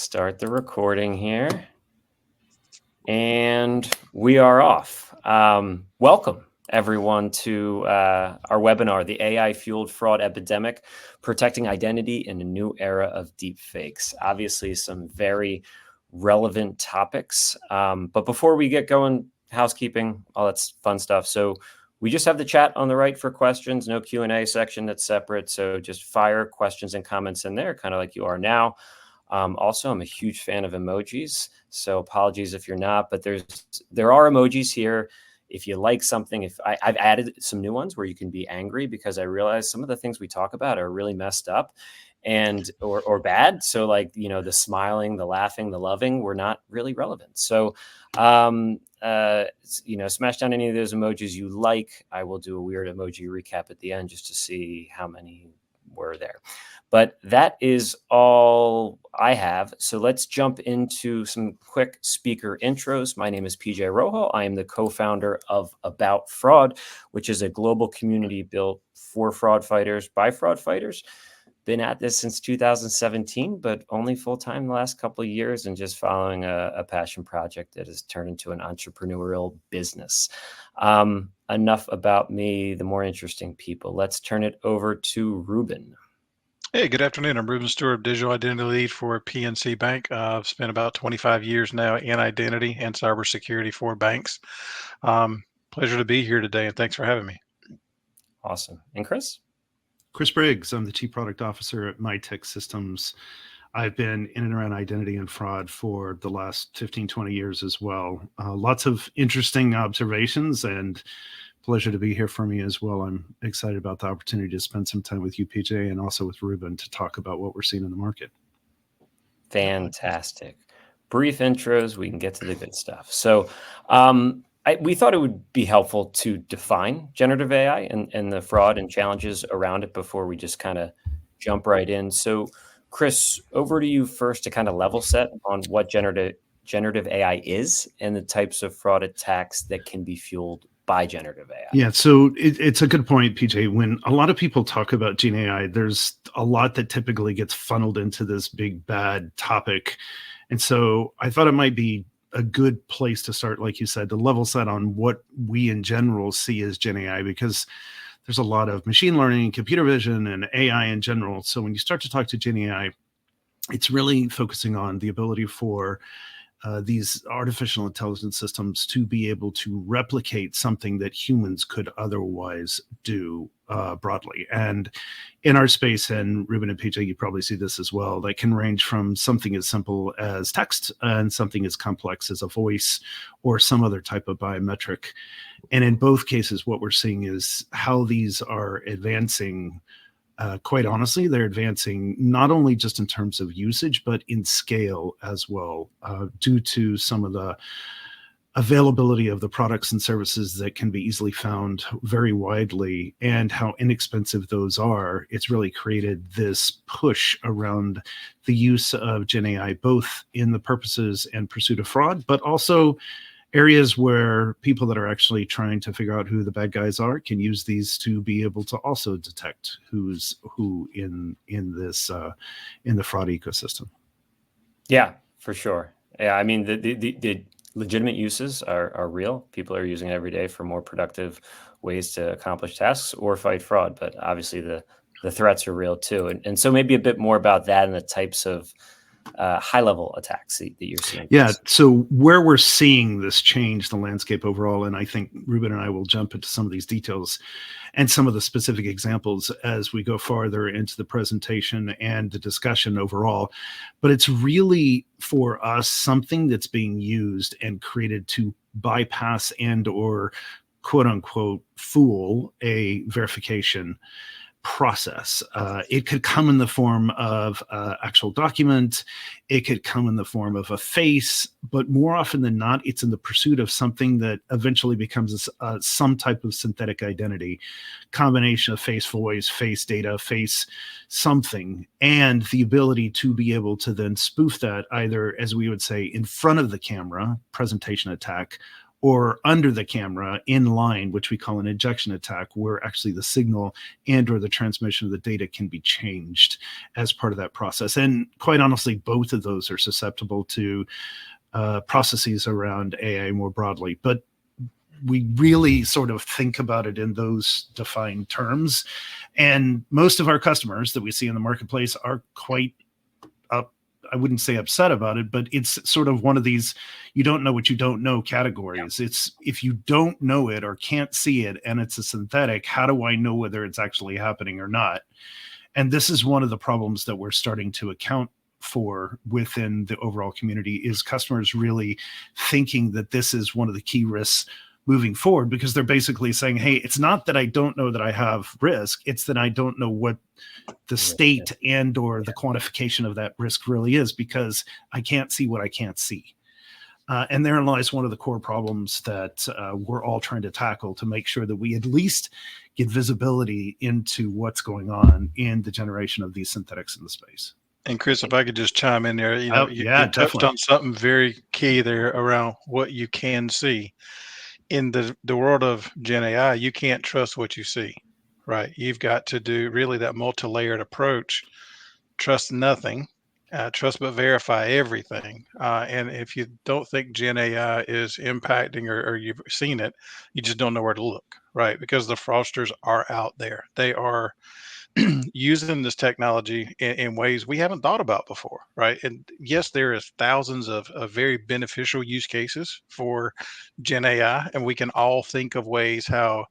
Start the recording here. And we are off. Welcome, everyone, to our webinar, The AI-Fueled Fraud Epidemic, Protecting Identity in a New Era of Deepfakes. Obviously, some very relevant topics. But before we get going, housekeeping, all that fun stuff. So we just have the chat on the right for questions, no Q&A section that's separate. So just fire questions and comments in there, kind of like you are now. Also, I'm a huge fan of emojis, so apologies if you're not, but there are emojis here. If you like something, I've added some new ones where you can be angry, because I realize some of the things we talk about are really messed up and or bad. So like, the smiling, the laughing, the loving were not really relevant. So, smash down any of those emojis you like. I will do a weird emoji recap at the end just to see how many were there. But that is all I have. So let's jump into some quick speaker intros. My name is PJ Rojo. I am the co-founder of About Fraud, which is a global community built for fraud fighters by fraud fighters. Been at this since 2017, but only full-time the last couple of years, and just following a passion project that has turned into an entrepreneurial business. Enough about me, the more interesting people. Let's turn it over to Ruben. Hey, good afternoon. I'm Ruben Stewart, Digital Identity Lead for PNC Bank. I've spent about 25 years now in identity and cybersecurity for banks. Pleasure to be here today, and thanks for having me. Awesome. And Chris? Chris Briggs. I'm the Chief Product Officer at Mitek Systems. I've been in and around identity and fraud for the last 15, 20 years as well. Lots of interesting observations, and pleasure to be here for me as well. I'm excited about the opportunity to spend some time with you, PJ, and also with Ruben to talk about what we're seeing in the market. Fantastic. Brief intros, we can get to the good stuff. So we thought it would be helpful to define generative AI and the fraud and challenges around it before we just kind of jump right in. So Chris, over to you first to kind of level set on what generative AI is and the types of fraud attacks that can be fueled by generative AI. Yeah, so it's a good point, PJ. When a lot of people talk about GenAI, there's a lot that typically gets funneled into this big bad topic. And so I thought it might be a good place to start, like you said, to level set on what we in general see as GenAI, because there's a lot of machine learning, computer vision, and AI in general. So when you start to talk to GenAI, it's really focusing on the ability for these artificial intelligence systems to be able to replicate something that humans could otherwise do broadly. And in our space, and Ruben and PJ, you probably see this as well, that can range from something as simple as text and something as complex as a voice or some other type of biometric. And in both cases, what we're seeing is how these are advancing. Quite honestly, they're advancing not only just in terms of usage, but in scale as well, due to some of the availability of the products and services that can be easily found very widely and how inexpensive those are. It's really created this push around the use of GenAI, both in the purposes and pursuit of fraud, but also areas where people that are actually trying to figure out who the bad guys are can use these to be able to also detect who's who in this in the fraud ecosystem. Yeah, for sure. Yeah, I mean the legitimate uses are real. People are using it every day for more productive ways to accomplish tasks or fight fraud. But obviously the threats are real too. And so maybe a bit more about that and the types of high-level attacks that you're seeing. Yeah, so where we're seeing this change the landscape overall, and I think Ruben and I will jump into some of these details and some of the specific examples as we go farther into the presentation and the discussion overall. But it's really, for us, something that's being used and created to bypass and or quote-unquote fool a verification process. It could come in the form of actual document. It could come in the form of a face, but more often than not, it's in the pursuit of something that eventually becomes some type of synthetic identity, combination of face, voice, face data, face something, and the ability to be able to then spoof that either, as we would say, in front of the camera, presentation attack, or under the camera in line, which we call an injection attack, where actually the signal and or the transmission of the data can be changed as part of that process. And quite honestly, both of those are susceptible to processes around AI more broadly. But we really sort of think about it in those defined terms. And most of our customers that we see in the marketplace are quite I wouldn't say upset about it, but it's sort of one of these you don't know what you don't know categories. Yeah. It's if you don't know it or can't see it and it's a synthetic, how do I know whether it's actually happening or not? And this is one of the problems that we're starting to account for within the overall community, is customers really thinking that this is one of the key risks moving forward, because they're basically saying, hey, it's not that I don't know that I have risk, it's that I don't know what the state and or the quantification of that risk really is, because I can't see what I can't see. And therein lies one of the core problems that we're all trying to tackle, to make sure that we at least get visibility into what's going on in the generation of these synthetics in the space. And Chris, if I could just chime in there, you touched definitely on something very key there around what you can see. In the world of Gen AI, you can't trust what you see, right? You've got to do really that multi-layered approach. Trust nothing, trust but verify everything. And if you don't think Gen AI is impacting, or you've seen it, you just don't know where to look, right? Because the fraudsters are out there. They are using this technology in ways we haven't thought about before, right? And yes, there is thousands of very beneficial use cases for Gen AI, and we can all think of ways how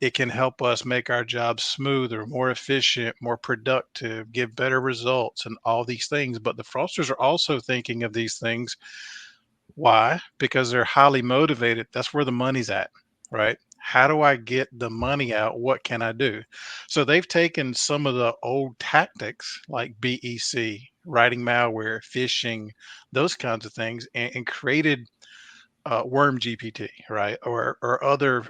it can help us make our jobs smoother, more efficient, more productive, give better results, and all these things. But the fraudsters are also thinking of these things. Why? Because they're highly motivated. That's where the money's at, right? How do I get the money out? What can I do? So they've taken some of the old tactics like BEC, writing malware, phishing, those kinds of things, and created Worm GPT, right? Or other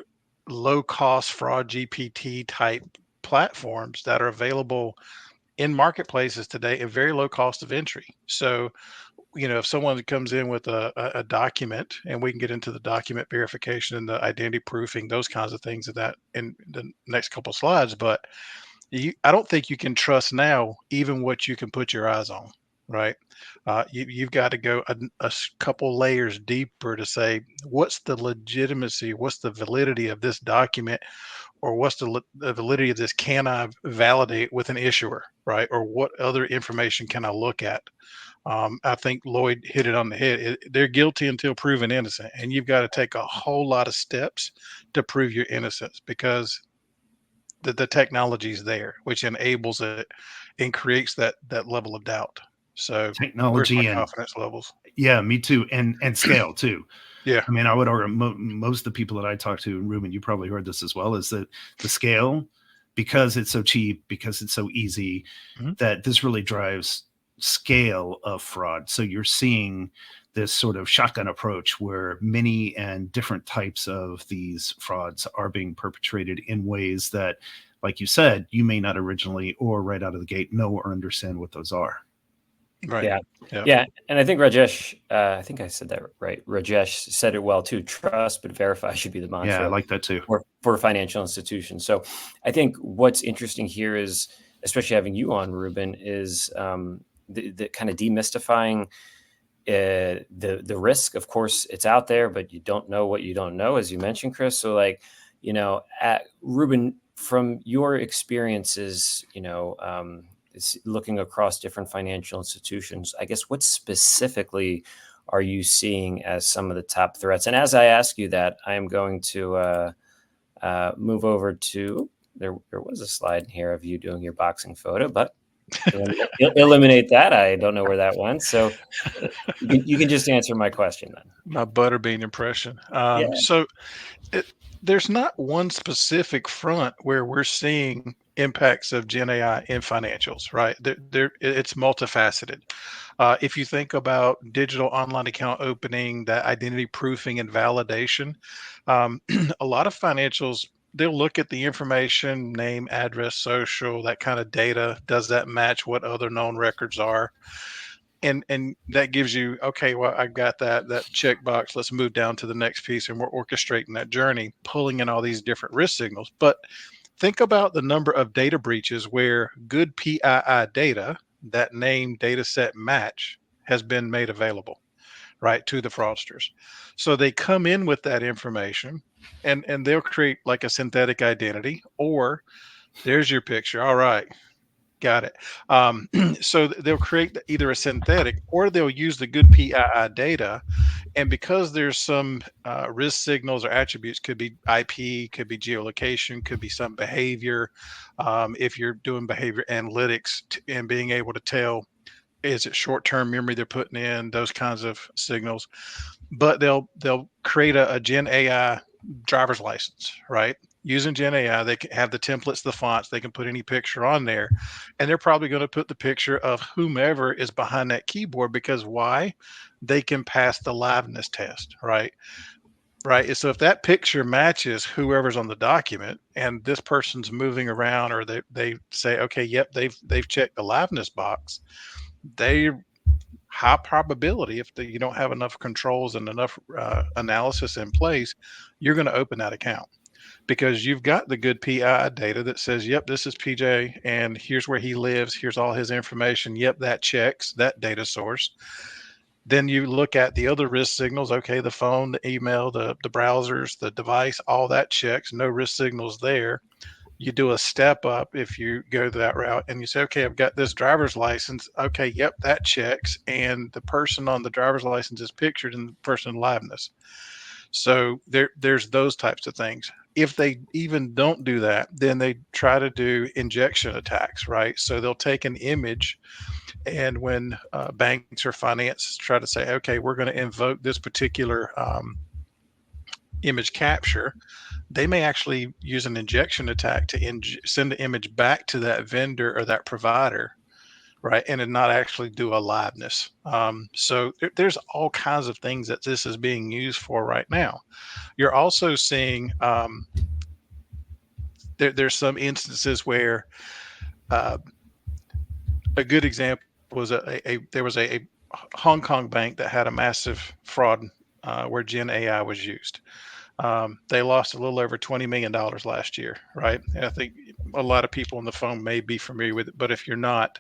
low cost fraud GPT type platforms that are available in marketplaces today at very low cost of entry. So if someone comes in with a document, and we can get into the document verification and the identity proofing, those kinds of things of that in the next couple of slides, but I don't think you can trust now even what you can put your eyes on, right? You've got to go a couple layers deeper to say, what's the legitimacy, what's the validity of this document, or what's the validity of this? Can I validate with an issuer, right? Or what other information can I look at? I think Lloyd hit it on the head. They're guilty until proven innocent, and you've got to take a whole lot of steps to prove your innocence, because the technology is there, which enables it and creates that level of doubt. So where's my technology and confidence levels? Yeah, me too, and scale too. Yeah, I mean, I would argue most of the people that I talk to, and Ruben, you probably heard this as well, is that the scale, because it's so cheap, because it's so easy, that this really drives scale of fraud. So you're seeing this sort of shotgun approach where many and different types of these frauds are being perpetrated in ways that, like you said, you may not originally or right out of the gate know or understand what those are. right. Yeah. And I think Rajesh, I think I said that right. Rajesh said it well too. Trust but verify should be the mantra. Yeah, I like that too. For financial institutions. So I think what's interesting here is, especially having you on, Ruben, is the kind of demystifying the risk. Of course, it's out there, but you don't know what you don't know, as you mentioned, Chris. So Ruben, from your experiences, looking across different financial institutions, I guess what specifically are you seeing as some of the top threats? And as I ask you that, I am going to move over to, there was a slide in here of you doing your boxing photo, but eliminate that. I don't know where that went. So you can just answer my question then. My butterbean impression. So there's not one specific front where we're seeing impacts of Gen AI in financials, right? It's multifaceted. If you think about digital online account opening, that identity proofing and validation, a lot of financials, they'll look at the information, name, address, social, that kind of data. Does that match what other known records are? and that gives you, okay, well, I've got that checkbox. Let's move down to the next piece, and we're orchestrating that journey, pulling in all these different risk signals. But think about the number of data breaches where good PII data, that name data set match, has been made available, right, to the fraudsters. So they come in with that information, and they'll create like a synthetic identity, or there's your picture. All right, got it. So they'll create either a synthetic, or they'll use the good PII data. And because there's some risk signals or attributes, could be IP, could be geolocation, could be some behavior. If you're doing behavior analytics and being able to tell, is it short-term memory they're putting in, those kinds of signals. But they'll create a Gen AI driver's license, right? Using Gen AI, they can have the templates, the fonts, they can put any picture on there. And they're probably going to put the picture of whomever is behind that keyboard, because why? They can pass the liveness test, right? Right. So if that picture matches whoever's on the document, and this person's moving around, or they say, okay, yep, they've checked the liveness box, they high probability, if you don't have enough controls and enough analysis in place, you're going to open that account, because you've got the good PI data that says, yep, this is PJ, and here's where he lives, here's all his information. Yep, that checks that data source. Then you look at the other risk signals. Okay, the phone, the email, the browsers, the device, all that checks. No risk signals there. You do a step up if you go that route, and you say, okay, I've got this driver's license. Okay, yep, that checks. And the person on the driver's license is pictured in the person liveness. So there's those types of things. If they even don't do that, then they try to do injection attacks, right? So they'll take an image, and when banks or finance try to say, okay, we're going to invoke this particular image capture, they may actually use an injection attack to send the image back to that vendor or that provider, right? And then not actually do a liveness. So there's all kinds of things that this is being used for right now. You're also seeing there's some instances where a good example was there was a Hong Kong bank that had a massive fraud where Gen AI was used. They lost a little over $20 million last year, right? And I think a lot of people on the phone may be familiar with it, but if you're not,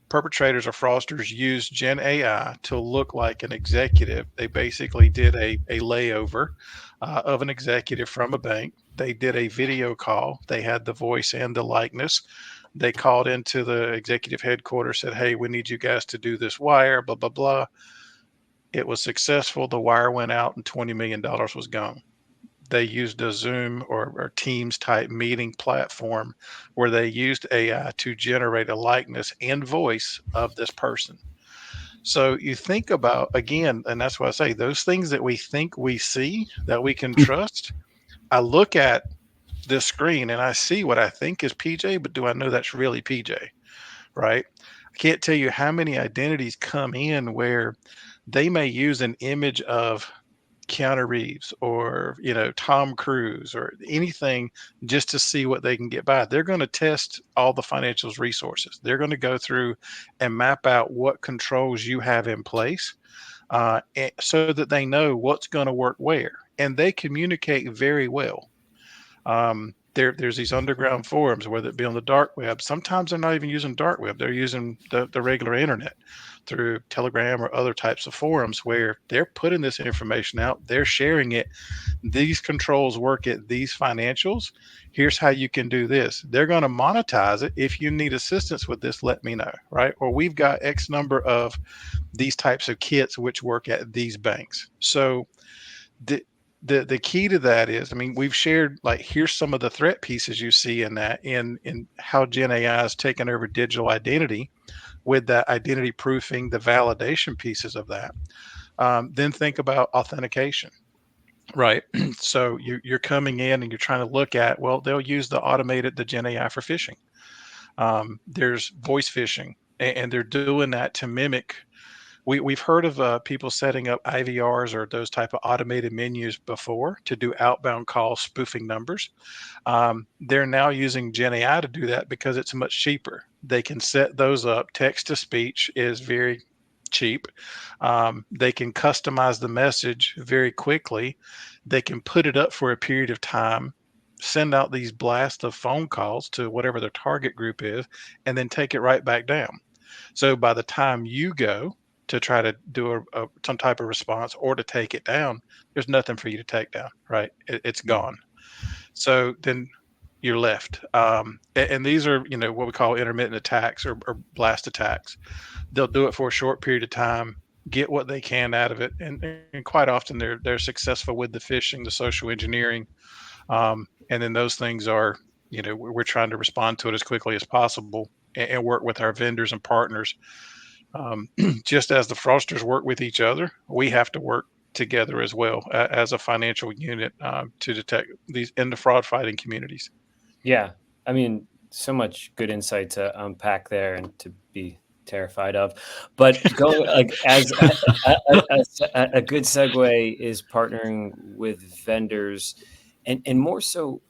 perpetrators or fraudsters used Gen AI to look like an executive. They basically did a layover of an executive from a bank. They did a video call. They had the voice and the likeness. They called into the executive headquarters, said, hey, we need you guys to do this wire, blah, blah, blah. It was successful. The wire went out and $20 million was gone. They used a Zoom or Teams type meeting platform where they used AI to generate a likeness and voice of this person. So you think about, again, and that's why I say those things that we think we see that we can trust. I look at this screen and I see what I think is PJ, but do I know that's really PJ? Right? I can't tell you how many identities come in where they may use an image of Keanu Reeves or Tom Cruise or anything just to see what they can get by. They're going to test all the financials resources. They're going to go through and map out what controls you have in place so that they know what's going to work where. And they communicate very well. There's these underground forums, whether it be on the dark web. Sometimes they're not even using dark web. They're using the regular internet through Telegram or other types of forums where they're putting this information out. They're sharing it. These controls work at these financials. Here's how you can do this. They're going to monetize it. If you need assistance with this, let me know, right? Or we've got X number of these types of kits which work at these banks. So the key to that is, I mean, we've shared, like, here's some of the threat pieces you see in that, in how Gen AI has taken over digital identity with that identity proofing, the validation pieces of that. Then think about authentication, right? So you're coming in and you're trying to look at, well, they'll use the Gen AI for phishing. There's voice phishing, and they're doing that to mimic. We've heard of people setting up IVRs or those type of automated menus before to do outbound calls, spoofing numbers. They're now using Gen AI to do that because it's much cheaper. They can set those up. Text to speech is very cheap. They can customize the message very quickly. They can put it up for a period of time, send out these blasts of phone calls to whatever their target group is, and then take it right back down. So by the time you go to try to do some type of response or to take it down, there's nothing for you to take down, right? It's gone. So then you're left. And these are, what we call intermittent attacks or blast attacks. They'll do it for a short period of time, get what they can out of it, and quite often they're successful with the phishing, the social engineering, and then those things are, we're trying to respond to it as quickly as possible and work with our vendors and partners. Just as the fraudsters work with each other, we have to work together as well as a financial unit to detect these in the fraud fighting communities. Yeah, I mean, so much good insight to unpack there and to be terrified of. But going like as a good segue is partnering with vendors, and more so,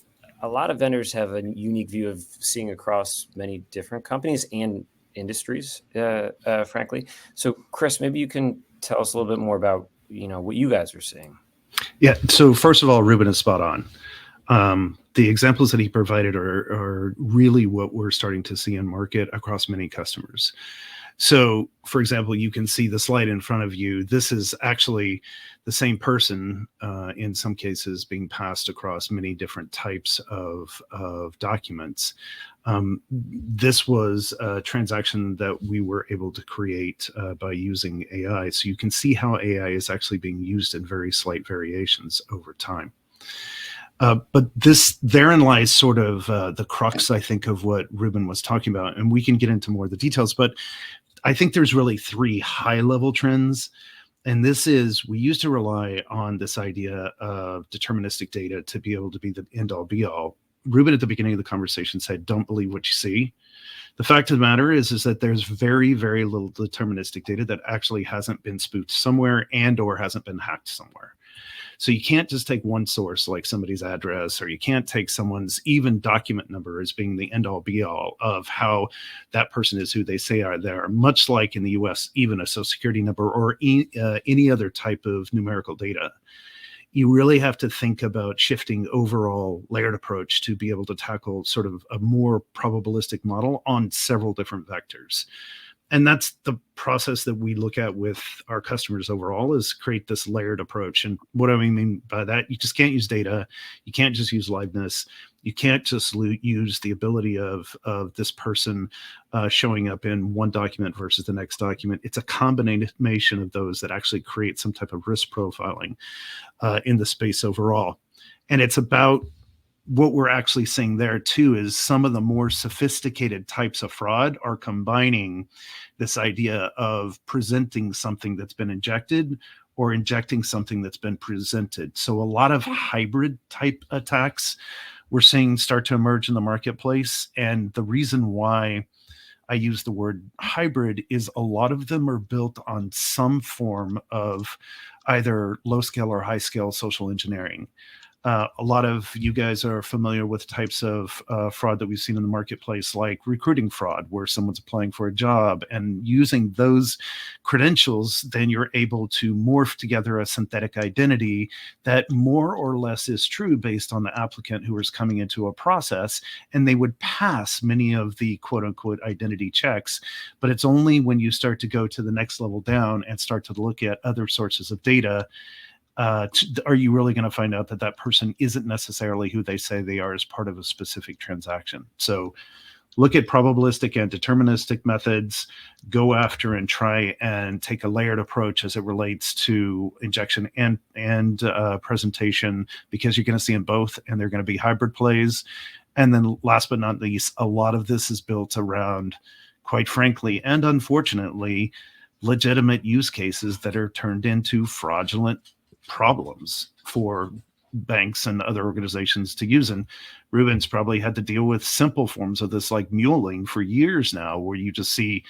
a lot of vendors have a unique view of seeing across many different companies and industries, frankly. So, Chris, maybe you can tell us a little bit more about what you guys are seeing. Yeah. So first of all, Ruben is spot on. The examples that he provided are really what we're starting to see in market across many customers. So, for example, you can see the slide in front of you. This is actually the same person, in some cases, being passed across many different types of documents. This was a transaction that we were able to create by using AI. So you can see how AI is actually being used in very slight variations over time. But therein lies sort of the crux, I think, of what Ruben was talking about. And we can get into more of the details, but I think there's really three high-level trends. And this is, we used to rely on this idea of deterministic data to be able to be the end-all, be-all. Ruben at the beginning of the conversation said, don't believe what you see. The fact of the matter is that there's very, very little deterministic data that actually hasn't been spoofed somewhere and or hasn't been hacked somewhere. So you can't just take one source like somebody's address, or you can't take someone's even document number as being the end all be all of how that person is who they say they are, much like in the US, even a social security number or any other type of numerical data. You really have to think about shifting overall layered approach to be able to tackle sort of a more probabilistic model on several different vectors. And that's the process that we look at with our customers overall, is create this layered approach. And what do I mean by that? You just can't use data. You can't just use liveness. You can't just use the ability of this person showing up in one document versus the next document. It's a combination of those that actually create some type of risk profiling in the space overall. And it's about what we're actually seeing there too is some of the more sophisticated types of fraud are combining this idea of presenting something that's been injected or injecting something that's been presented. So a lot of hybrid type attacks we're seeing start to emerge in the marketplace. And the reason why I use the word hybrid is a lot of them are built on some form of either low scale or high scale social engineering. A lot of you guys are familiar with types of fraud that we've seen in the marketplace, like recruiting fraud, where someone's applying for a job and using those credentials, then you're able to morph together a synthetic identity that more or less is true based on the applicant who is coming into a process, and they would pass many of the quote unquote identity checks. But it's only when you start to go to the next level down and start to look at other sources of data are you really going to find out that that person isn't necessarily who they say they are as part of a specific transaction. So look at probabilistic and deterministic methods, go after and try and take a layered approach as it relates to injection and presentation, because you're going to see them both, and they're going to be hybrid plays. And then last but not least, a lot of this is built around, quite frankly, and unfortunately, legitimate use cases that are turned into fraudulent problems for banks and other organizations to use. And Ruben's probably had to deal with simple forms of this, like muling, for years now, where you just see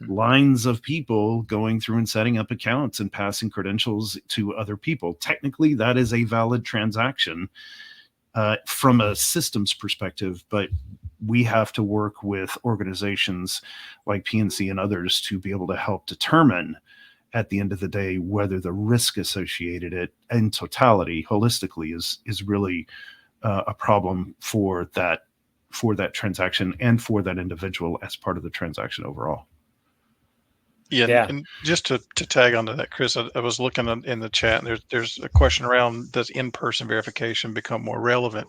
lines of people going through and setting up accounts and passing credentials to other people. Technically, that is a valid transaction from a systems perspective, but we have to work with organizations like PNC and others to be able to help determine at the end of the day whether the risk associated it in totality, holistically, is really a problem for that transaction and for that individual as part of the transaction overall. Yeah, and just to tag onto that, Chris, I was looking in the chat, and there's a question around, does in-person verification become more relevant?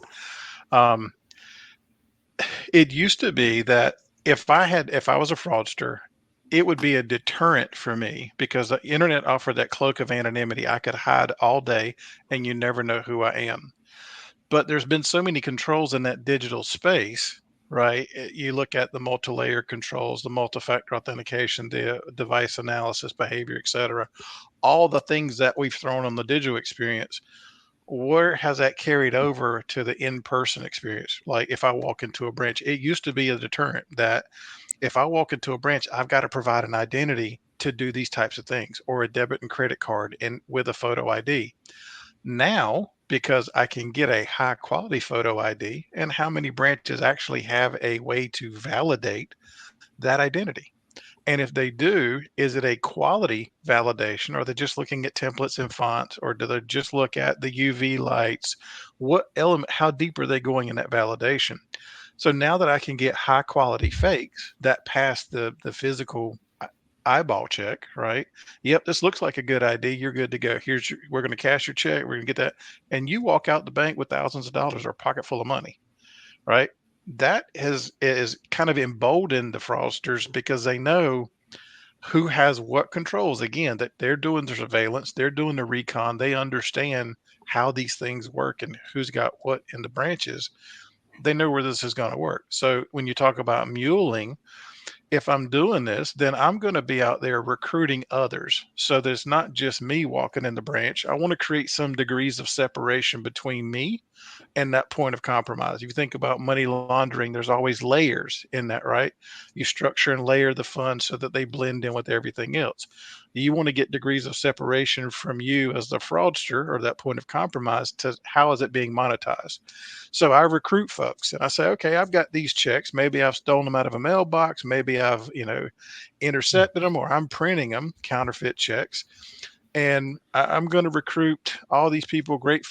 It used to be that if I was a fraudster, it would be a deterrent for me because the internet offered that cloak of anonymity. I could hide all day and you never know who I am. But there's been so many controls in that digital space, right? You look at the multi-layer controls, the multi-factor authentication, the device analysis, behavior, et cetera, all the things that we've thrown on the digital experience. Where has that carried over to the in-person experience? Like if I walk into a branch, it used to be a deterrent that if I walk into a branch, I've got to provide an identity to do these types of things, or a debit and credit card and with a photo ID. Now, because I can get a high quality photo ID, and how many branches actually have a way to validate that identity? And if they do, is it a quality validation? Or are they just looking at templates and fonts? Or do they just look at the UV lights? What element, how deep are they going in that validation? So now that I can get high quality fakes that pass the physical eyeball check, right? Yep, this looks like a good ID. You're good to go. We're going to cash your check. We're going to get that. And you walk out the bank with thousands of dollars or a pocket full of money, right? That is kind of emboldened the fraudsters because they know who has what controls. Again, that they're doing the surveillance, they're doing the recon, they understand how these things work and who's got what in the branches. They know where this is going to work. So when you talk about muling, if I'm doing this, then I'm going to be out there recruiting others. So there's not just me walking in the branch. I want to create some degrees of separation between me and that point of compromise. If you think about money laundering, there's always layers in that, right? You structure and layer the funds so that they blend in with everything else. You want to get degrees of separation from you as the fraudster or that point of compromise to how is it being monetized. So I recruit folks and I say, okay, I've got these checks. Maybe I've stolen them out of a mailbox. Maybe I've, intercepted them, or I'm printing them, counterfeit checks. And I'm going to recruit all these people, great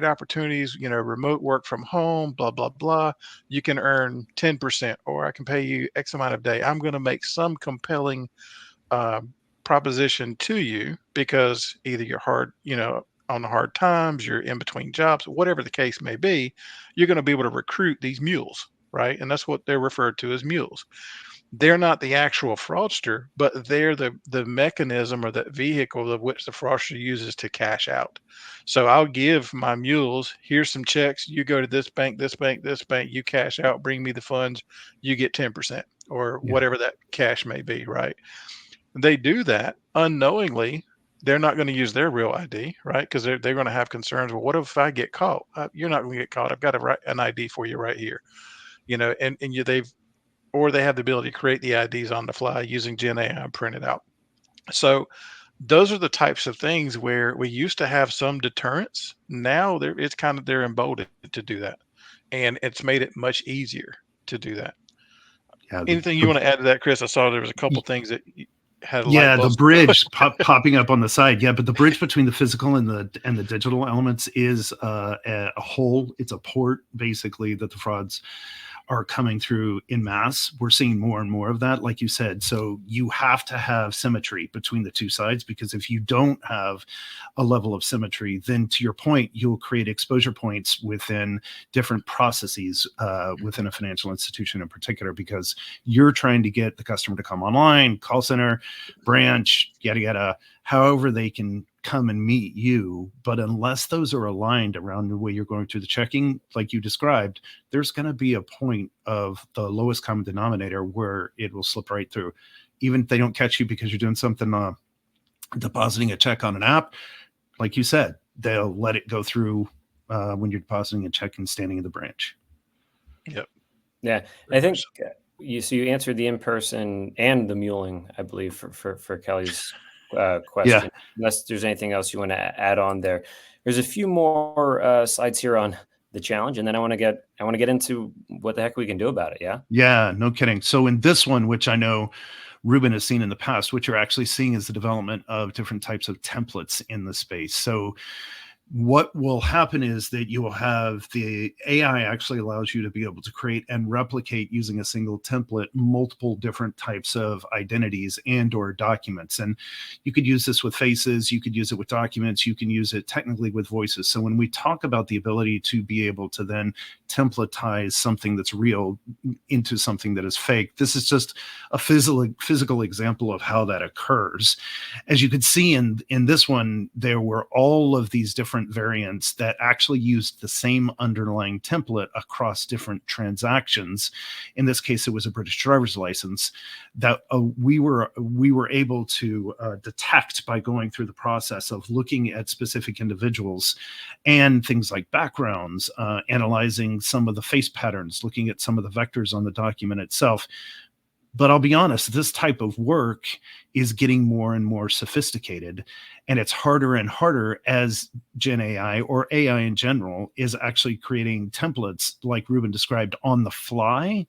opportunities, remote work from home, blah, blah, blah. You can earn 10%, or I can pay you X amount of day. I'm going to make some compelling uh, proposition to you because either you're on the hard times, you're in between jobs, whatever the case may be, you're going to be able to recruit these mules, right? And that's what they're referred to as mules. They're not the actual fraudster, but they're the mechanism or that vehicle of which the fraudster uses to cash out. So I'll give my mules, here's some checks, you go to this bank, this bank, this bank, you cash out, bring me the funds, you get 10% or whatever that cash may be, right? They do that unknowingly. They're not going to use their real ID, right? Because they're going to have concerns. Well, what if I get caught? You're not going to get caught. I've got an ID for you right here, or they have the ability to create the IDs on the fly using GenAI printed out. So those are the types of things where we used to have some deterrence. Now they're emboldened to do that, and it's made it much easier to do that. Yeah, Anything you want to add to that, Chris? I saw there was a couple things that had a light yeah, the bulb. bridge popping up on the side. Yeah, but the bridge between the physical and the digital elements is a hole. It's a port, basically, that the frauds are coming through in mass. We're seeing more and more of that, like you said. So you have to have symmetry between the two sides, because if you don't have a level of symmetry, then to your point, you'll create exposure points within different processes within a financial institution in particular, because you're trying to get the customer to come online, call center, branch, yada, yada, however they can come and meet you. But unless those are aligned around the way you're going through the checking, like you described, there's going to be a point of the lowest common denominator where it will slip right through. Even if they don't catch you because you're doing something, depositing a check on an app, like you said, they'll let it go through when you're depositing a check and standing in the branch. Yep. Yeah, I think you answered the in-person and the muling, I believe, for Kelly's question. Unless there's anything else you want to add on there. There's a few more slides here on the challenge, and then I want to get into what the heck we can do about it. Yeah. Yeah, no kidding. So in this one, which I know Ruben has seen in the past, what you're actually seeing is the development of different types of templates in the space. So what will happen is that you will have the AI actually allows you to be able to create and replicate using a single template multiple different types of identities and or documents. And you could use this with faces, you could use it with documents, you can use it technically with voices. So when we talk about the ability to be able to then templatize something that's real into something that is fake, this is just a physical example of how that occurs. As you could see in this one, there were all of these different variants that actually used the same underlying template across different transactions. In this case, it was a British driver's license that we were able to detect by going through the process of looking at specific individuals and things like backgrounds, analyzing some of the face patterns, looking at some of the vectors on the document itself. But I'll be honest, this type of work is getting more and more sophisticated, and it's harder and harder as GenAI or AI in general is actually creating templates like Ruben described on the fly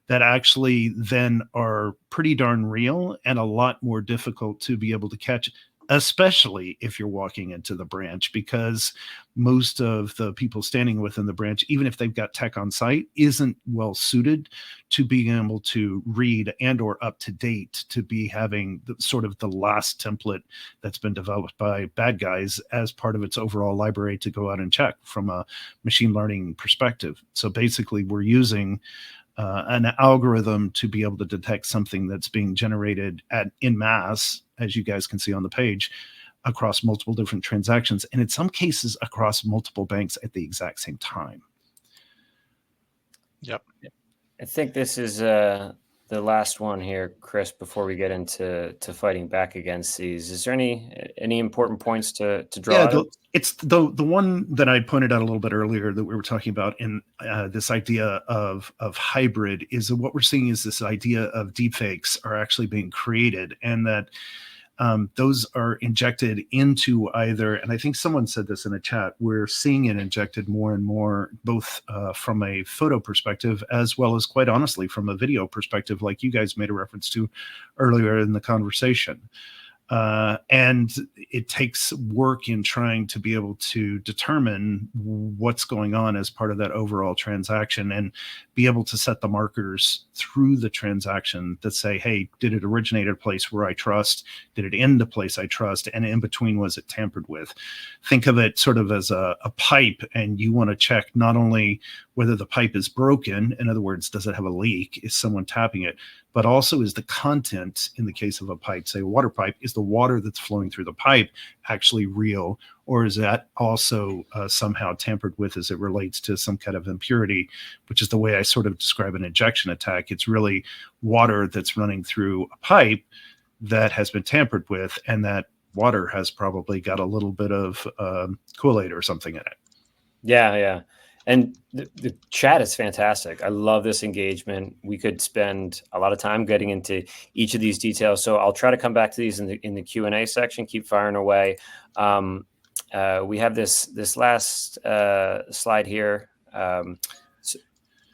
that actually then are pretty darn real and a lot more difficult to be able to catch, especially if you're walking into the branch, because most of the people standing within the branch, even if they've got tech on site, isn't well suited to being able to read and or up to date to be having sort of the last template that's been developed by bad guys as part of its overall library to go out and check from a machine learning perspective. So basically we're using an algorithm to be able to detect something that's being generated in mass, as you guys can see on the page, across multiple different transactions, and in some cases across multiple banks at the exact same time. Yep. I think this is the last one here, Chris, before we get into fighting back against these. Is there any important points to draw out? It's the one that I pointed out a little bit earlier that we were talking about in this idea of hybrid is that what we're seeing is this idea of deepfakes are actually being created, and that those are injected into either, and I think someone said this in a chat, we're seeing it injected more and more, both from a photo perspective, as well as quite honestly from a video perspective, like you guys made a reference to earlier in the conversation. And it takes work in trying to be able to determine what's going on as part of that overall transaction and be able to set the markers through the transaction that say, hey, did it originate at a place where I trust? Did it end a place I trust? And in between, was it tampered with? Think of it sort of as a pipe, and you want to check not only whether the pipe is broken, in other words, does it have a leak? Is someone tapping it? But also, is the content, in the case of a pipe, say a water pipe, is the water that's flowing through the pipe actually real? Or is that also somehow tampered with as it relates to some kind of impurity, which is the way I sort of describe an injection attack. It's really water that's running through a pipe that has been tampered with, and that water has probably got a little bit of Kool-Aid or something in it. Yeah. And the chat is fantastic. I love this engagement. We could spend a lot of time getting into each of these details. So I'll try to come back to these in the Q&A section. Keep firing away. We have this last slide here.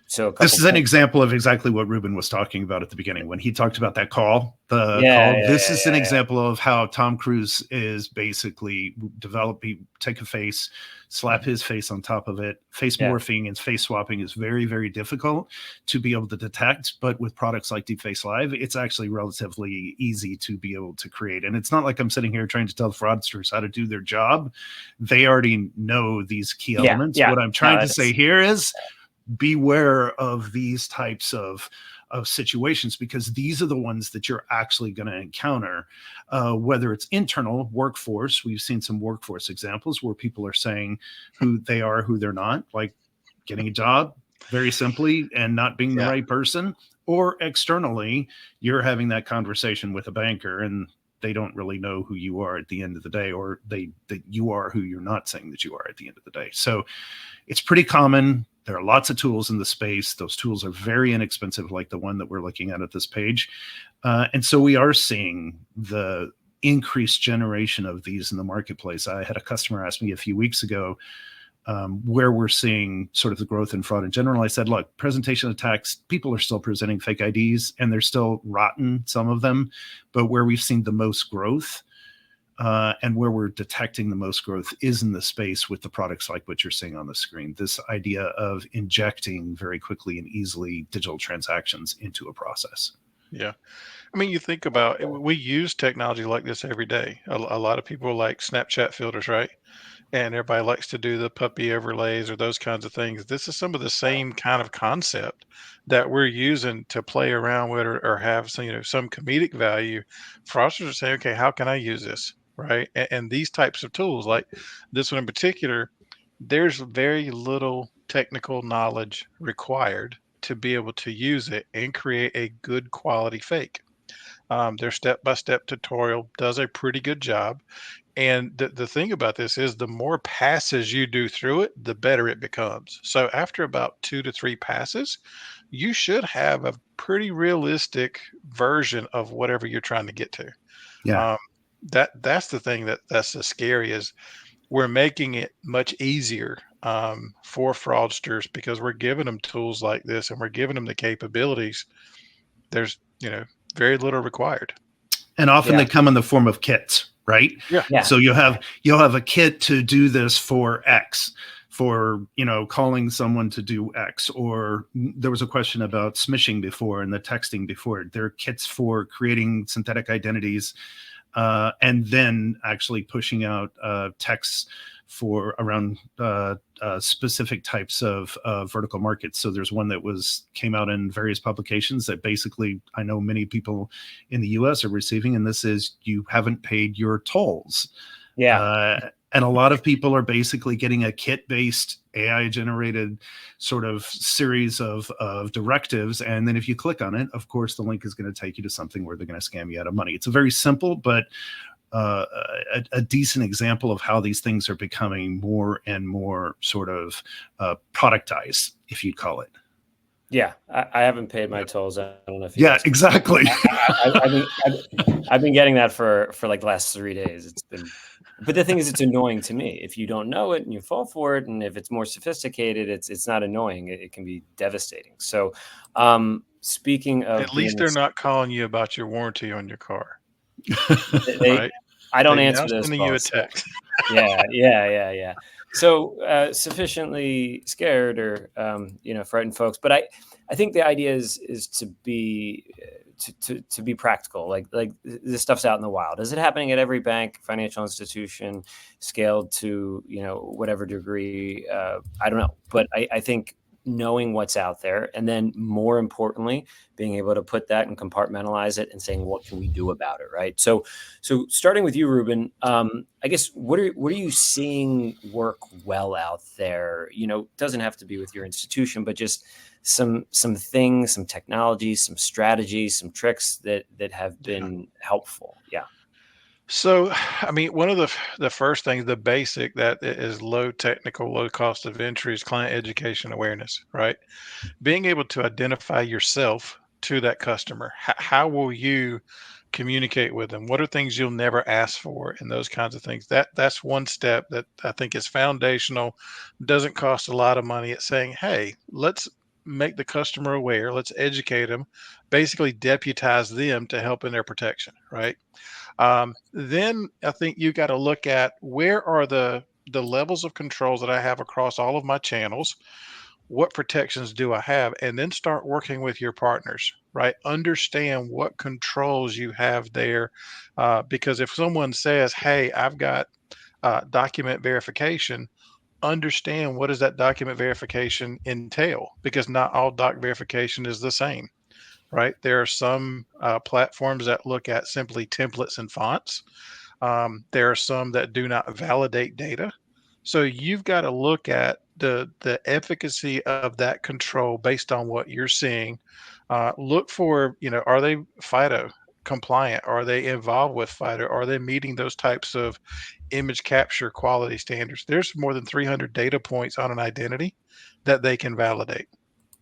So this is an example of exactly what Ruben was talking about at the beginning when he talked about that call. This is an example of how Tom Cruise is basically take a face, slap his face on top of it. Face morphing and face swapping is very, very difficult to be able to detect. But with products like Deepfakes Live, it's actually relatively easy to be able to create. And it's not like I'm sitting here trying to tell the fraudsters how to do their job. They already know these key elements. What I'm trying to say here is beware of these types of situations, because these are the ones that you're actually going to encounter, whether it's internal workforce. We've seen some workforce examples where people are saying who they are, who they're not, like getting a job very simply and not being the right person, or externally, you're having that conversation with a banker and they don't really know who you are at the end of the day, or that you are who you're not saying that you are at the end of the day. So it's pretty common. There are lots of tools in the space. Those tools are very inexpensive, like the one that we're looking at this page. And so we are seeing the increased generation of these in the marketplace. I had a customer ask me a few weeks ago, where we're seeing sort of the growth in fraud in general. I said, look, presentation attacks, people are still presenting fake IDs and they're still rotten, some of them, but where we've seen the most growth and where we're detecting the most growth is in the space with the products like what you're seeing on the screen. This idea of injecting very quickly and easily digital transactions into a process. Yeah. I mean, you think about it, we use technology like this every day. A lot of people like Snapchat filters, right? And everybody likes to do the puppy overlays or those kinds of things. This is some of the same kind of concept that we're using to play around with or have some, some comedic value. Fraudsters are saying, okay, how can I use this? Right. And these types of tools, like this one in particular, there's very little technical knowledge required to be able to use it and create a good quality fake. Their step-by-step tutorial does a pretty good job. And the thing about this is the more passes you do through it, the better it becomes. So after about 2 to 3 passes, you should have a pretty realistic version of whatever you're trying to get to. Yeah. Um, that's the thing that's the scary is we're making it much easier for fraudsters because we're giving them tools like this and we're giving them the capabilities. There's very little required. And often Yeah. they come in the form of kits, right? Yeah. So you'll have a kit to do this for X, for calling someone to do X. Or there was a question about smishing before and the texting before. There are kits for creating synthetic identities and then actually pushing out texts for around specific types of vertical markets. So there's one that came out in various publications that basically I know many people in the US are receiving, and this is you haven't paid your tolls. Yeah. And a lot of people are basically getting a kit-based AI-generated sort of series of directives. And then if you click on it, of course, the link is going to take you to something where they're going to scam you out of money. It's a very simple, but a decent example of how these things are becoming more and more sort of productized, if you'd call it. Yeah. I haven't paid my tolls. I don't know if Yeah, exactly. I've been getting that for like the last 3 days. But the thing is, it's annoying to me. If you don't know it and you fall for it, and if it's more sophisticated, it's not annoying. It can be devastating. So, speaking of, at least they're not calling you about your warranty on your car. Right? I don't They're answer now those sending calls. you a text. Yeah. So sufficiently scared or frightened folks, but I think the idea is to be to be practical. Like this stuff's out in the wild. Is it happening at every bank, financial institution, scaled to whatever degree? I don't know, but I think knowing what's out there, and then more importantly, being able to put that and compartmentalize it and saying, what can we do about it, right? So starting with you, Ruben, I guess what are you seeing work well out there? Doesn't have to be with your institution, but just some things, some technologies, some strategies, some tricks that have been helpful. Yeah. So, I mean, one of the first things, the basic that is low technical, low cost of entry is client education awareness, right? Being able to identify yourself to that customer. How will you communicate with them? What are things you'll never ask for and those kinds of things? That's one step that I think is foundational, doesn't cost a lot of money. It's saying, hey, let's make the customer aware, let's educate them, basically deputize them to help in their protection, right? Then I think you got to look at where are the levels of controls that I have across all of my channels. What protections do I have? And then start working with your partners, right? Understand what controls you have there. Because if someone says, hey, I've got document verification, understand what does that document verification entail? Because not all doc verification is the same, right? There are some platforms that look at simply templates and fonts. There are some that do not validate data. So you've got to look at the efficacy of that control based on what you're seeing. Look for, are they FIDO compliant? Are they involved with FIDO? Are they meeting those types of image capture quality standards? There's more than 300 data points on an identity that they can validate,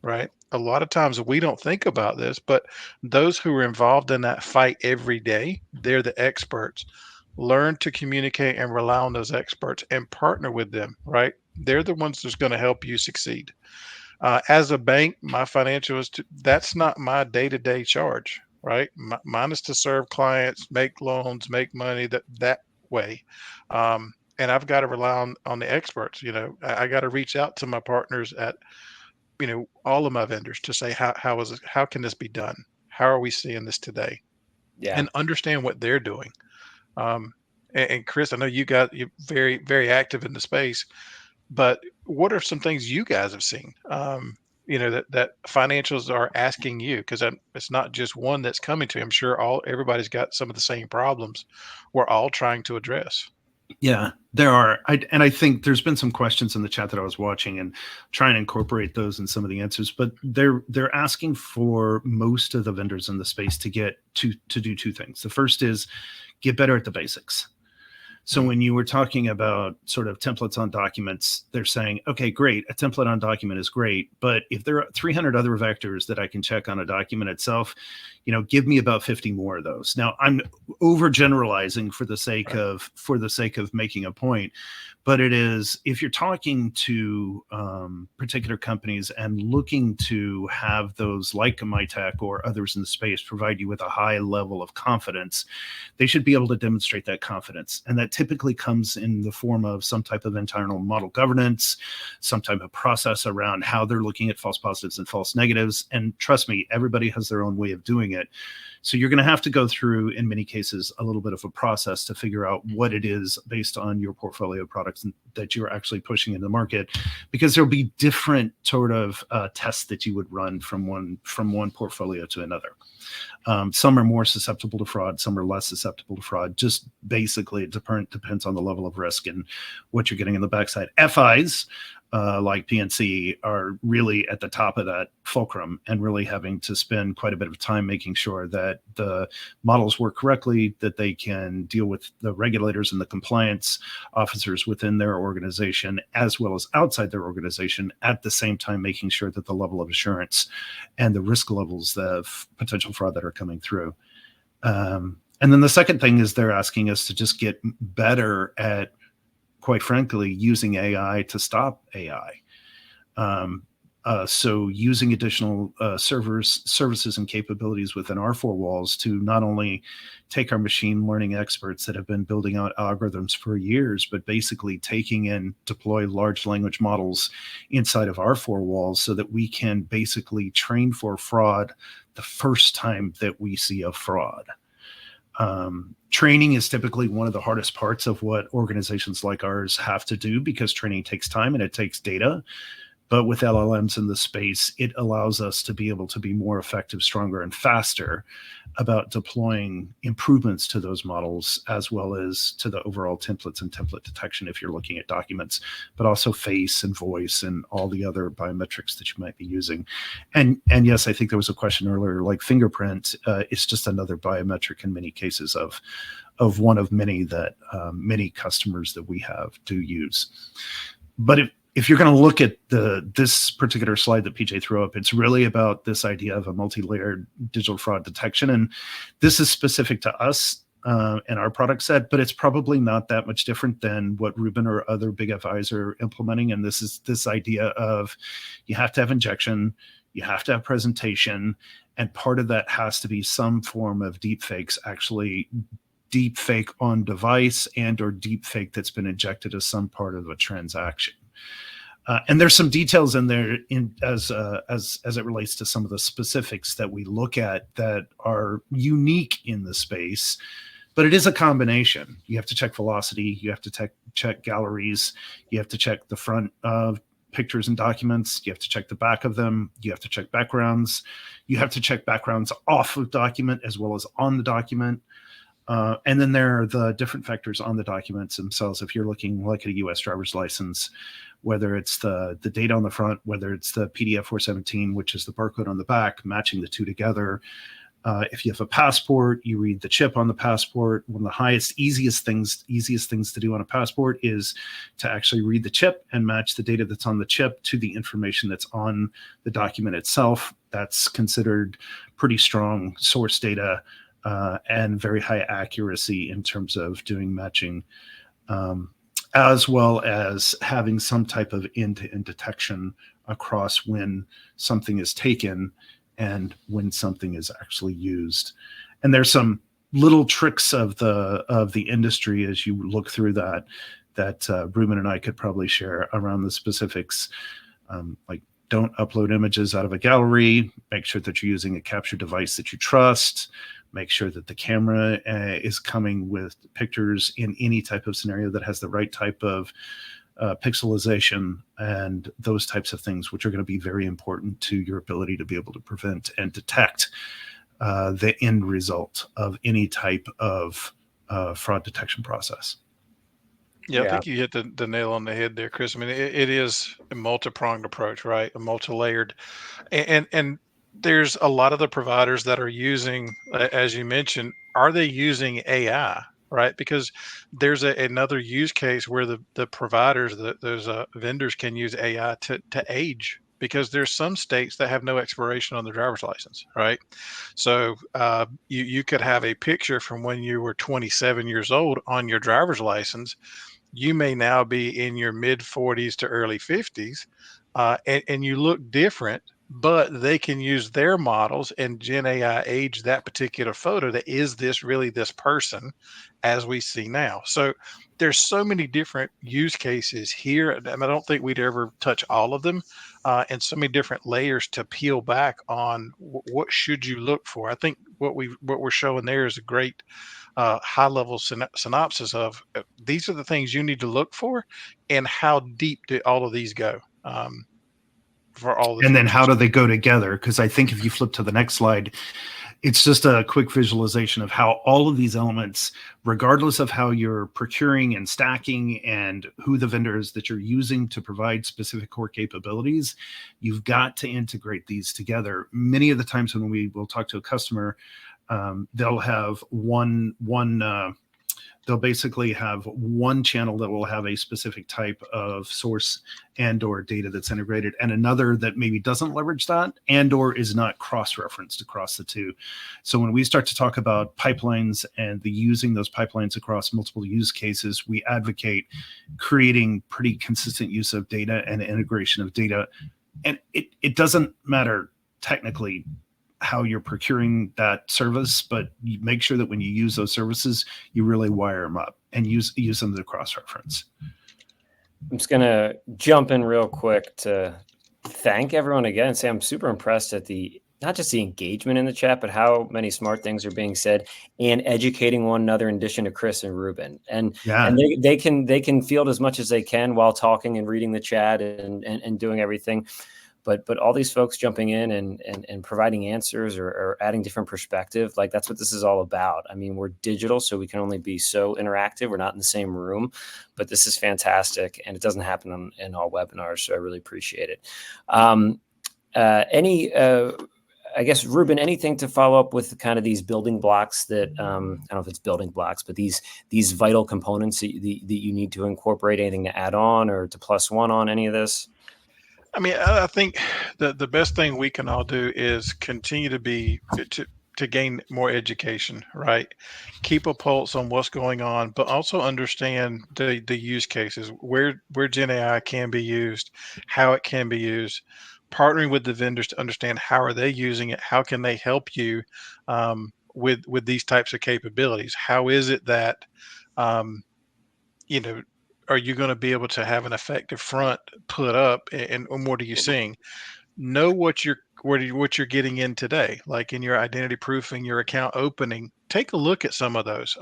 right? A lot of times we don't think about this, but those who are involved in that fight every day, they're the experts. learn to communicate and rely on those experts and partner with them, right? They're the ones that's going to help you succeed. As a bank, my financial that's not my day-to-day charge, right? Mine is to serve clients, make loans, make money that way. And I've got to rely on the experts. I got to reach out to my partners at, all of my vendors to say, how can this be done? How are we seeing this today? Yeah. And understand what they're doing. Um, and Chris, I know you're very, very active in the space, but what are some things you guys have seen? That financials are asking you, because it's not just one that's coming to you. I'm sure everybody's got some of the same problems we're all trying to address. Yeah, there are. I think there's been some questions in the chat that I was watching and trying to incorporate those in some of the answers, but they're asking for most of the vendors in the space to do two things. The first is get better at the basics. So when you were talking about sort of templates on documents, they're saying, okay, great, a template on document is great, but if there are 300 other vectors that I can check on a document itself, give me about 50 more of those. Now I'm overgeneralizing for the sake of making a point, but it is, if you're talking to particular companies and looking to have those like Mitek or others in the space provide you with a high level of confidence, they should be able to demonstrate that confidence. And that typically comes in the form of some type of internal model governance, some type of process around how they're looking at false positives and false negatives. And trust me, everybody has their own way of doing it. So you're going to have to go through, in many cases, a little bit of a process to figure out what it is based on your portfolio of products that you're actually pushing into the market, because there'll be different sort of tests that you would run from one portfolio to another. Some are more susceptible to fraud, some are less susceptible to fraud. Just basically, it depends on the level of risk and what you're getting in the backside. FIs, like PNC, are really at the top of that fulcrum and really having to spend quite a bit of time making sure that the models work correctly, that they can deal with the regulators and the compliance officers within their organization as well as outside their organization, at the same time making sure that the level of assurance and the risk levels of potential fraud that are coming through. And then the second thing is they're asking us to just get better at, quite frankly, using AI to stop AI. So using additional services and capabilities within our four walls to not only take our machine learning experts that have been building out algorithms for years, but basically taking and deploy large language models inside of our four walls so that we can basically train for fraud the first time that we see a fraud. Training is typically one of the hardest parts of what organizations like ours have to do, because training takes time and it takes data. But with LLMs in the space, it allows us to be able to be more effective, stronger, and faster about deploying improvements to those models, as well as to the overall templates and template detection if you're looking at documents, but also face and voice and all the other biometrics that you might be using. And yes, I think there was a question earlier, like fingerprint is just another biometric in many cases of one of many that many customers that we have do use. But if you're going to look at this particular slide that PJ threw up, it's really about this idea of a multi-layered digital fraud detection. And this is specific to us and our product set, but it's probably not that much different than what Ruben or other big FIs are implementing. And this is this idea of, you have to have injection, you have to have presentation, and part of that has to be some form of deepfakes, actually deepfake on device and or deepfake that's been injected as some part of a transaction. And there's some details in there as it relates to some of the specifics that we look at that are unique in the space, but it is a combination. You have to check velocity, you have to check galleries, you have to check the front of pictures and documents, you have to check the back of them, you have to check backgrounds, you have to check backgrounds off of document as well as on the document. And then there are the different factors on the documents themselves. If you're looking like at a US driver's license, whether it's the data on the front, whether it's the PDF 417, which is the barcode on the back, matching the two together. If you have a passport, you read the chip on the passport. One of the easiest things to do on a passport is to actually read the chip and match the data that's on the chip to the information that's on the document itself. That's considered pretty strong source data and very high accuracy in terms of doing matching, as well as having some type of end-to-end detection across when something is taken and when something is actually used. And there's some little tricks of the industry as you look through that Ruben and I could probably share around the specifics, like don't upload images out of a gallery, make sure that you're using a capture device that you trust, make sure that the camera is coming with pictures in any type of scenario that has the right type of pixelization and those types of things, which are going to be very important to your ability to be able to prevent and detect the end result of any type of fraud detection process. Yeah, I think you hit the nail on the head there, Chris. I mean, it is a multi-pronged approach, right? A multi-layered, and there's a lot of the providers that are using, as you mentioned, are they using AI, right? Because there's another use case where the providers, those vendors can use AI to age. Because there's some states that have no expiration on their driver's license, right? So you could have a picture from when you were 27 years old on your driver's license. You may now be in your mid 40s to early 50s, and you look different, but they can use their models and Gen AI age that particular photo. That is this really this person as we see now? So there's so many different use cases here, and I don't think we'd ever touch all of them, and so many different layers to peel back on what should you look for. I think what we're showing there is a great high level synopsis of these are the things you need to look for, and how deep do all of these go for all the and then features. how do they go together? Because I think if you flip to the next slide, it's just a quick visualization of how all of these elements, regardless of how you're procuring and stacking and who the vendors that you're using to provide specific core capabilities, you've got to integrate these together. Many of the times when we will talk to a customer, they'll have they'll basically have one channel that will have a specific type of source and or data that's integrated, and another that maybe doesn't leverage that and or is not cross-referenced across the two. So when we start to talk about pipelines and the using those pipelines across multiple use cases, we advocate creating pretty consistent use of data and integration of data. And it doesn't matter technically how you're procuring that service, but you make sure that when you use those services, you really wire them up and use them to cross-reference. I'm just going to jump in real quick to thank everyone again and say I'm super impressed at not just the engagement in the chat, but how many smart things are being said and educating one another in addition to Chris and Ruben. And they can field as much as they can while talking and reading the chat and doing everything. But all these folks jumping in and providing answers or adding different perspective, like that's what this is all about. I mean, we're digital, so we can only be so interactive. We're not in the same room, but this is fantastic, and it doesn't happen in all webinars, so I really appreciate it. I guess, Ruben, anything to follow up with kind of these building blocks that, I don't know if it's building blocks, but these vital components that you need to incorporate, anything to add on or to plus one on any of this? I mean, I think the best thing we can all do is continue to gain more education, right? Keep a pulse on what's going on, but also understand the use cases, where Gen AI can be used, how it can be used, partnering with the vendors to understand how are they using it, how can they help you with these types of capabilities. How is it that you know, are you going to be able to have an effective front put up, and what are you seeing? Know what you're getting in today, like in your identity proofing, your account opening. Take a look at some of those.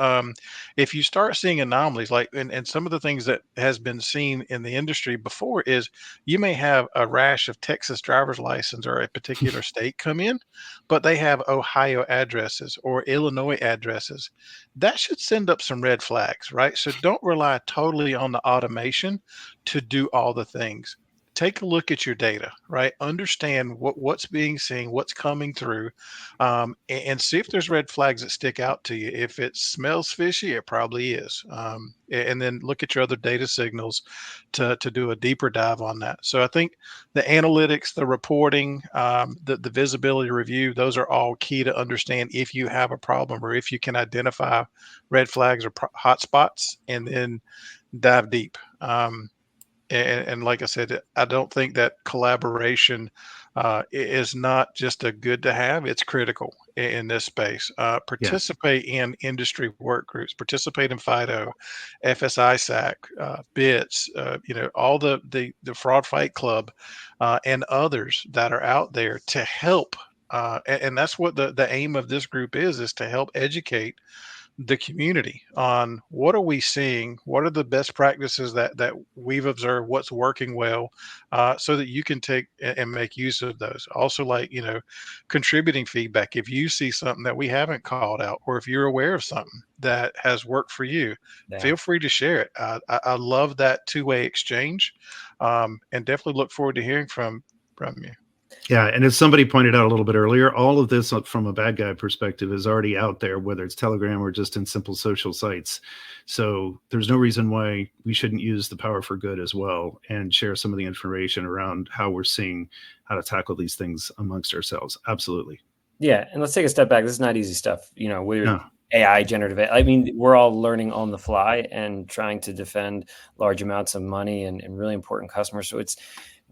If you start seeing anomalies, like and some of the things that has been seen in the industry before is you may have a rash of Texas driver's license or a particular state come in, but they have Ohio addresses or Illinois addresses. That should send up some red flags, right? So don't rely totally on the automation to do all the things. take a look at your data, right? Understand what's being seen, what's coming through, and see if there's red flags that stick out to you. If it smells fishy, it probably is. And then look at your other data signals to do a deeper dive on that. So I think the analytics, the reporting, the visibility review, those are all key to understand if you have a problem or if you can identify red flags or hot spots, and then dive deep. And like I said, I don't think that collaboration is not just a good to have; it's critical in this space. Yeah. Participate in industry work groups. Participate in FIDO, FSISAC, BITS. All the Fraud Fight Club, and others that are out there to help. And that's what the aim of this group is to help educate the community on what are we seeing, what are the best practices that we've observed, what's working well, so that you can take and make use of those. Also, like, contributing feedback. If you see something that we haven't called out, or if you're aware of something that has worked for you, Yeah. feel free to share it. I love that two-way exchange, and definitely look forward to hearing from you. Yeah, and as somebody pointed out a little bit earlier, all of this from a bad guy perspective is already out there, whether it's Telegram or just in simple social sites. So there's no reason why we shouldn't use the power for good as well and share some of the information around how we're seeing how to tackle these things amongst ourselves. Absolutely. Yeah, and let's take a step back. This is not easy stuff. We're No. AI, generative AI. I mean, we're all learning on the fly and trying to defend large amounts of money and really important customers. So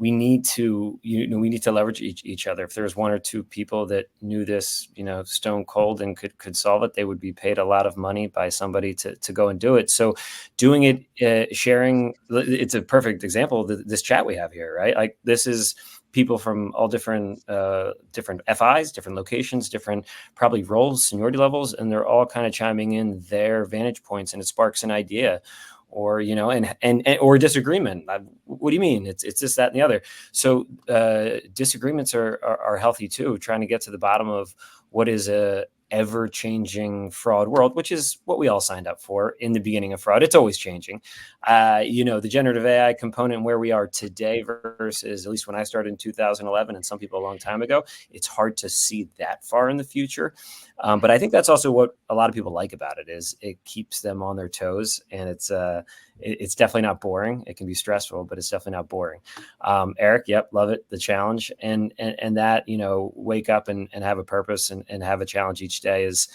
we need to leverage each other. If there's one or two people that knew this, stone cold and could solve it, they would be paid a lot of money by somebody to go and do it. So doing it, sharing, it's a perfect example of this chat we have here, right? Like, this is people from all different FIs, different locations, different probably roles, seniority levels, and they're all kind of chiming in their vantage points, and it sparks an idea, or or disagreement. What do you mean? It's this, that, and the other. So disagreements are healthy too. Trying to get to the bottom of what is a ever-changing fraud world, which is what we all signed up for in the beginning of fraud. It's always changing. The generative AI component and where we are today versus at least when I started in 2011 and some people a long time ago, it's hard to see that far in the future. But I think that's also what a lot of people like about it, is it keeps them on their toes, and it's definitely not boring. It can be stressful, but it's definitely not boring. Eric, yep, love it. The challenge and that, wake up and have a purpose and have a challenge each day is,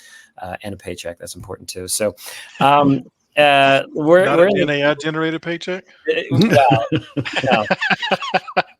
and a paycheck. That's important too. So, we're Not we're a in GenAI generated paycheck. well, no.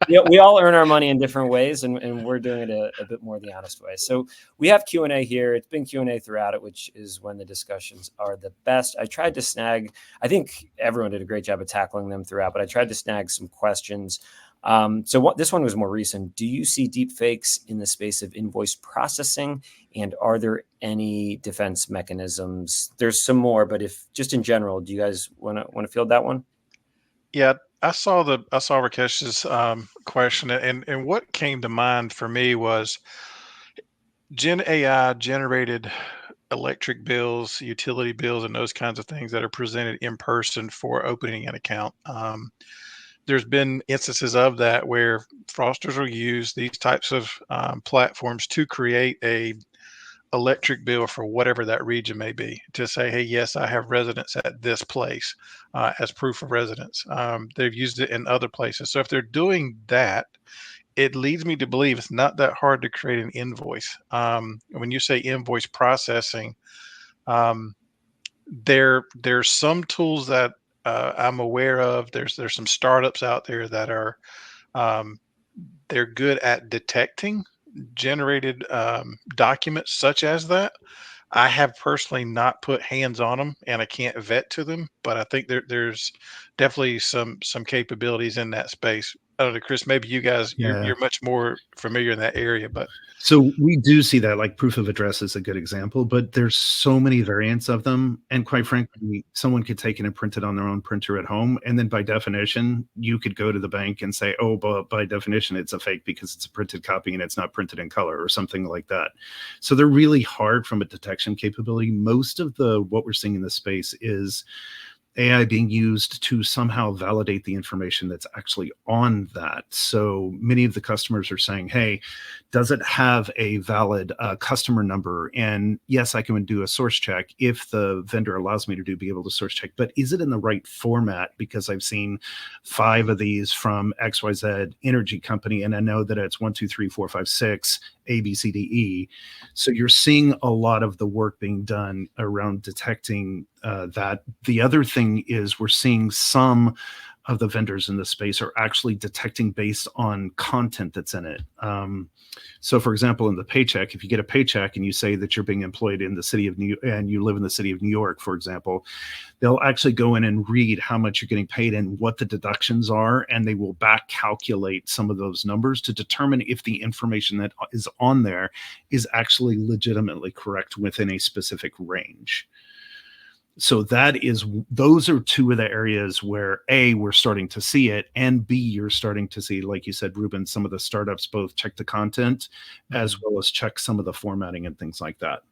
Yeah, we all earn our money in different ways, and we're doing it a bit more the honest way. So we have Q&A here. It's been Q&A throughout it, which is when the discussions are the best. I tried to snag, I think everyone did a great job of tackling them throughout, but I tried to snag some questions. This one was more recent. Do you see deepfakes in the space of invoice processing, and are there any defense mechanisms? There's some more, but if just in general, do you guys want to field that one? Yeah, I saw Rakesh's question, and what came to mind for me was Gen AI generated electric bills, utility bills, and those kinds of things that are presented in person for opening an account. There's been instances of that where fraudsters will use these types of platforms to create a electric bill for whatever that region may be, to say, hey, yes, I have residence at this place, as proof of residence. They've used it in other places. So if they're doing that, it leads me to believe it's not that hard to create an invoice. When you say invoice processing, um, there's some tools that I'm aware of. There's some startups out there that are um, they're good at detecting generated documents such as that. I have personally not put hands on them, and I can't vet to them, but I think there's definitely some capabilities in that space. I don't know, Chris, maybe you guys, Yeah. you're much more familiar in that area, but So we do see that, like proof of address is a good example, but there's so many variants of them. And quite frankly, someone could take it and print it on their own printer at home. And then by definition, you could go to the bank and say, oh, but by definition, it's a fake because it's a printed copy and it's not printed in color or something like that. So they're really hard from a detection capability. Most of what we're seeing in this space is AI being used to somehow validate the information that's actually on that. So many of the customers are saying, hey, does it have a valid customer number? And yes, I can do a source check if the vendor allows me to be able to source check, but is it in the right format? Because I've seen 5 of these from XYZ energy company, and I know that it's 1, 2, 3, 4, 5, 6, A, B, C, D, E. So you're seeing a lot of the work being done around detecting that. The other thing is we're seeing some of the vendors in this space are actually detecting based on content that's in it. So for example, in the paycheck, if you get a paycheck and you say that you're being employed in the city of New York and you live in the city of New York, for example, they'll actually go in and read how much you're getting paid and what the deductions are, and they will back calculate some of those numbers to determine if the information that is on there is actually legitimately correct within a specific range. So those are 2 of the areas where A, we're starting to see it, and B, you're starting to see, like you said, Ruben, some of the startups both check the content as well as check some of the formatting and things like that.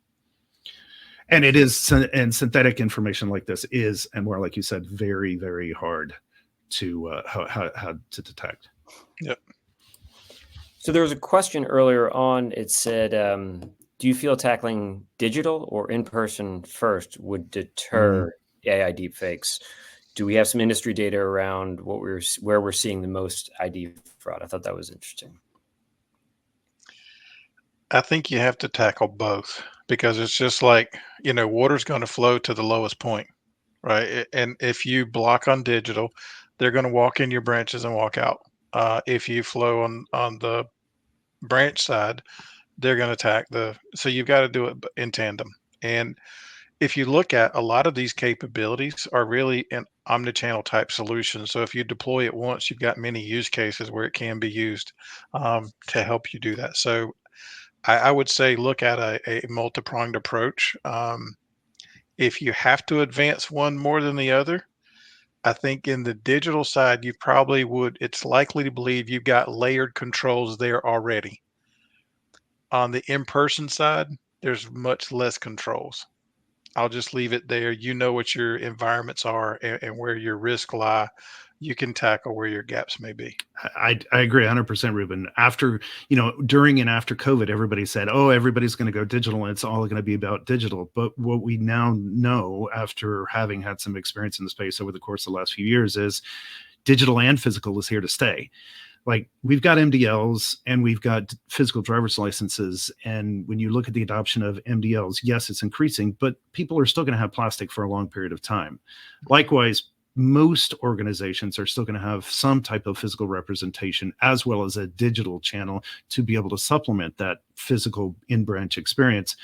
And it is, and synthetic information like this is, and more like you said, very, very hard to how to detect. Yep. So there was a question earlier on. It said, do you feel tackling digital or in-person first would deter AI deepfakes? Do we have some industry data around where we're seeing the most ID fraud? I thought that was interesting. I think you have to tackle both, because it's just like, water's going to flow to the lowest point, right? And if you block on digital, they're going to walk in your branches and walk out. If you flow on the branch side, they're going to attack so you've got to do it in tandem. And if you look at a lot of these capabilities are really an omnichannel type solution. So if you deploy it once, you've got many use cases where it can be used to help you do that. So I would say look at a multi-pronged approach. If you have to advance one more than the other, I think in the digital side, you probably it's likely to believe you've got layered controls there already. On the in-person side, there's much less controls. I'll just leave it there. You know what your environments are and where your risks lie. You can tackle where your gaps may be. I agree 100%, Ruben. During and after COVID, everybody said, oh, everybody's going to go digital and it's all going to be about digital. But what we now know, after having had some experience in the space over the course of the last few years, is digital and physical is here to stay. Like, we've got MDLs and we've got physical driver's licenses. And when you look at the adoption of MDLs, yes, it's increasing, but people are still going to have plastic for a long period of time. Likewise, most organizations are still going to have some type of physical representation as well as a digital channel to be able to supplement that physical in-branch experience.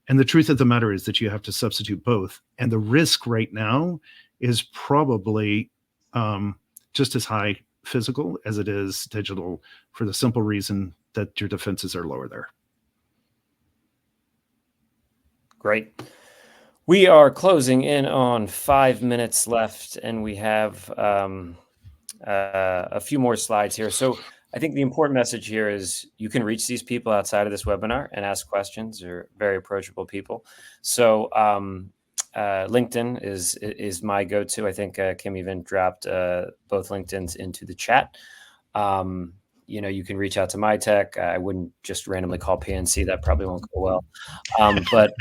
And the truth of the matter is that you have to substitute both. And the risk right now is probably just as high physical as it is digital, for the simple reason that your defenses are lower there. Great. We are closing in on 5 minutes left, and we have a few more slides here. So I think the important message here is you can reach these people outside of this webinar and ask questions. They're very approachable people. So LinkedIn is my go-to. I think Kim even dropped both LinkedIn's into the chat. You can reach out to Mitek. I wouldn't just randomly call PNC. That probably won't go well. But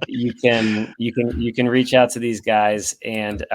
you can reach out to these guys and